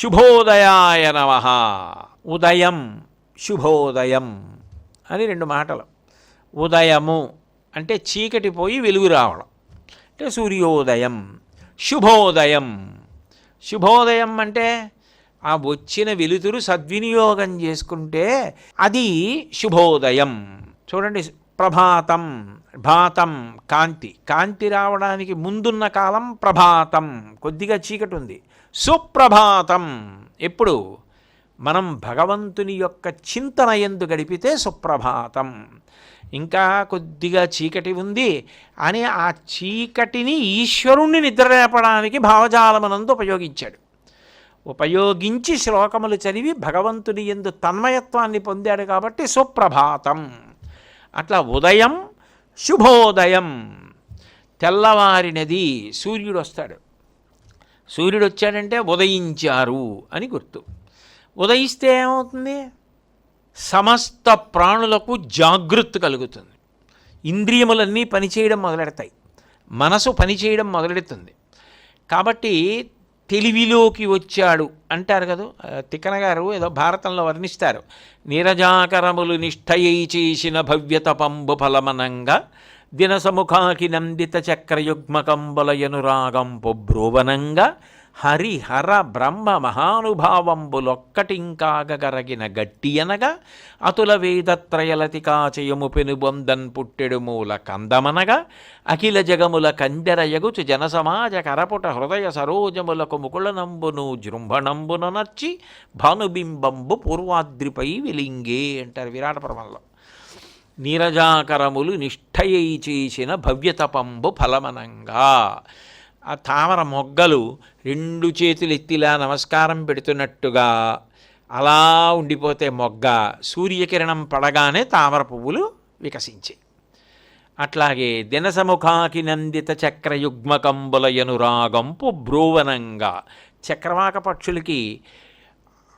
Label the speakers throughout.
Speaker 1: శుభోదయాయ నమః. ఉదయం, శుభోదయం అని రెండు మాటలు. ఉదయము అంటే చీకటి పోయి వెలుగు రావడం అంటే సూర్యోదయం. శుభోదయం, శుభోదయం అంటే ఆ వచ్చిన వెలుతురు సద్వినియోగం చేసుకుంటే అది శుభోదయం. చూడండి, ప్రభాతం, భాతం కాంతి, కాంతి రావడానికి ముందున్న కాలం ప్రభాతం, కొద్దిగా చీకటి ఉంది. సుప్రభాతం ఎప్పుడు మనం భగవంతుని యొక్క చింతన యందు గడిపితే సుప్రభాతం. ఇంకా కొద్దిగా చీకటి ఉంది అని ఆ చీకటిని ఈశ్వరుణ్ణి నిద్రలేపడానికి భావజాలమునందు ఉపయోగించాడు. ఉపయోగించి శ్లోకములు చదివి భగవంతుని యందు తన్మయత్వాన్ని పొందాడు కాబట్టి సుప్రభాతం. అట్లా ఉదయం, శుభోదయం. తెల్లవారినది, సూర్యుడు వస్తాడు. సూర్యుడు వచ్చాడంటే ఉదయించారు అని గుర్తు. ఉదయిస్తే ఏమవుతుంది? సమస్త ప్రాణులకు జాగృతి కలుగుతుంది. ఇంద్రియములన్నీ పనిచేయడం మొదలెడతాయి, మనసు పనిచేయడం మొదలెడుతుంది. కాబట్టి తెలివిలోకి వచ్చాడు అంటారు కదా. తిక్కన గారు ఏదో భారతంలో వర్ణిస్తారు. నీరజాకరములు నిష్ఠయై చేసిన భవ్యతపంబు ఫలమనంగా దినసముఖాకి నందిత చక్రయుగ్మకంబులయనురాగంపు బ్రోవనంగా హరిహర బ్రహ్మ మహానుభావంబులొక్కటింకాగరగిన గట్టి అనగా అతుల వేదత్రయలతికాచయము పెనుబొందన్ పుట్టెడు మూల కందమనగా అఖిల జగముల కందెరయగుచు జనసమాజ కరపుట హృదయ సరోజములకు ముకుళనంబును జృంభణంబున నచ్చి భానుబింబంబు పూర్వాద్రిపై వెలింగే అంటారు విరాట పర్వంలో. నీరజాకరములు నిష్ఠయై చేసిన భవ్యతపంబు ఫలమనంగా, ఆ తామర మొగ్గలు రెండు చేతులు ఎత్తిలా నమస్కారం పెడుతున్నట్టుగా అలా ఉండిపోతే మొగ్గ సూర్యకిరణం పడగానే తామర పువ్వులు వికసించాయి. అట్లాగే దినసముఖాకి నందిత చక్రయుగ్మకంబులయనురాగంపు బ్రోవనంగా, చక్రవాక పక్షులకి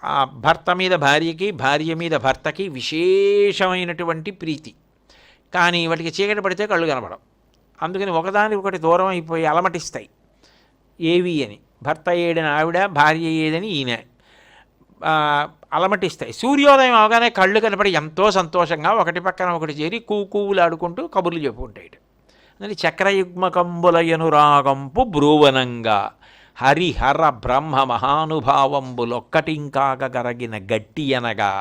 Speaker 1: ఆ భర్త మీద భార్యకి, భార్య మీద భర్తకి విశేషమైనటువంటి ప్రీతి. కానీ వాటికి చీకటి పడితే కళ్ళు కనపడవు. అందుకని ఒకదాని ఒకటి దూరం అయిపోయి అలమటిస్తాయి. ఏవి అని భర్త ఏడని ఆవిడ, భార్య ఏదని ఈయన అలమటిస్తాయి. సూర్యోదయం అవగానే కళ్ళు కనపడి ఎంతో సంతోషంగా ఒకటి పక్కన ఒకటి చేరి కూకువులాడుకుంటూ కబుర్లు చెప్పుకుంటాయి. అందుకని చక్రయుగ్మకంబులయనురాగంపు బ్రోవనంగా హరిహర బ్రహ్మ మహానుభావంబులొక్కటింకాగరగిన గట్టి అనగా,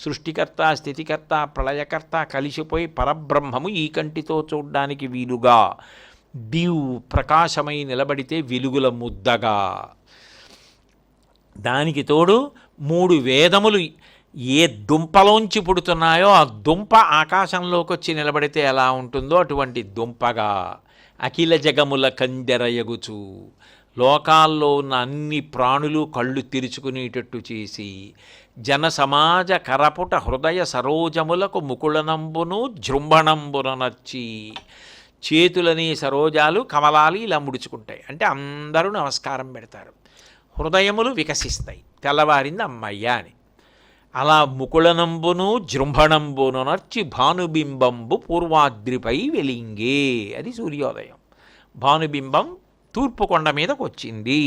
Speaker 1: సృష్టికర్త, స్థితికర్త, ప్రళయకర్త కలిసిపోయి పరబ్రహ్మము ఈ కంటితో చూడ్డానికి వీలుగా దివ్ ప్రకాశమై నిలబడితే వెలుగుల ముద్దగా, దానికి తోడు 3 వేదములు ఏ దుంపలోంచి పుడుతున్నాయో ఆ దుంప ఆకాశంలోకి వచ్చి నిలబడితే ఎలా ఉంటుందో అటువంటి దుంపగా, అఖిల జగముల కందెరయగుచు లోకాల్లో ఉన్న అన్ని ప్రాణులు కళ్ళు తెరుచుకునేటట్టు చేసి జన సమాజ కరపుట హృదయ సరోజములకు ముకుళనంబును జృంభణంబున నచ్చి, చేతులని సరోజాలు కమలాలు ఇలా ముడుచుకుంటాయి అంటే అందరూ నమస్కారం పెడతారు. హృదయములు వికసిస్తాయి, తెల్లవారింది అమ్మయ్య అని. అలా ముకుళనంబును జృంభణంబును నచ్చి భానుబింబంబు పూర్వాద్రిపై వెలింగే. అది సూర్యోదయం. భానుబింబం తూర్పు కొండ మీదకు వచ్చింది.